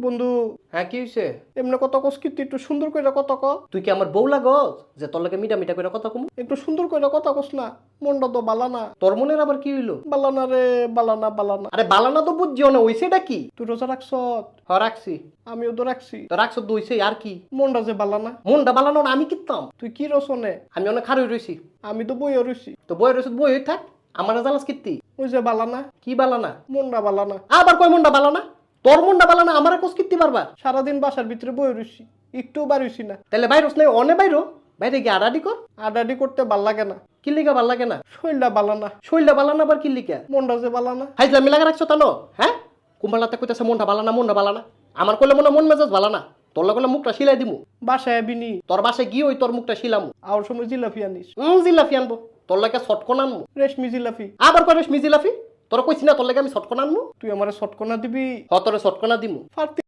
বন্ধু হ্যাঁ কি হইছে? এমনি কথা কস কি তুই একটু সুন্দর করে কথা ক। তুই কি আমার বউ লাগস যে তোর লাগে মিটা মিটা করে কথা কমু? একটু সুন্দর করে কথা কস না, মনটা তো বালানা। তোর মনের আবার কি হইলো? বালানা রে বালানা বালানা। আরে বালানা তো বুঝছিও না, হইছেটা কি? তুই রোজা রাখছ? রাখছি। আমিও তো রাখছি। তো রাখছ তো হইছে আর কি? মনটা যে বালানা। মনটা বালানো না আমি কিতাম? তুই কি রসনে? আমি অনেক খারই রইছি। আমি তো বইও রইছি। তো বই রইছ বই হই থাক, আমার জালাস কিত্তি? ওই যে বালানা, কি বালানা? মনটা বালানা। আবার কয় মনটা বালানা? তোর মনটা বালানা আমারে কোস কিত্তি বারবার? সারাদিন বাসার ভিতরে বই রইছি, একটু বাড়িছি না। তাহলে বাইরস নাই অনে বাইরো, বাইরে গিয়ে আডাডি কর। আডাডি করতে ভাল লাগে না, কিল্লিকা ভাল লাগে না? শরীরটা বালানা। শরীরটা বালানা আবার কিল্লিকা? মনটা যে বালানা। হাইজলামি লাগা রাখছো তানো? হ্যাঁ, কুম্বালাতে কইতাছে মনটা বালানা মনটা বালানা। আমার কইলে মন মেজাজ বালানা। তোর লাগলে মুখটা সিলাই দিমু। বাসায় আবিনি, তোর বাসায় গিয়ে ওই তোর মুখটা শিলামু। আর সময় জিলাপি আনিস। জিলাফি আনবো। তোর লাগে শটকন আনবো। রেশমি জিলাপি। আবার কয় রেশমি জিলাফি? তোর কইছি না তোর লাগে আমি শটকন আনবো? তুই আমার শটকনা দিবি? তোরে শটকনা দিমু। পারতি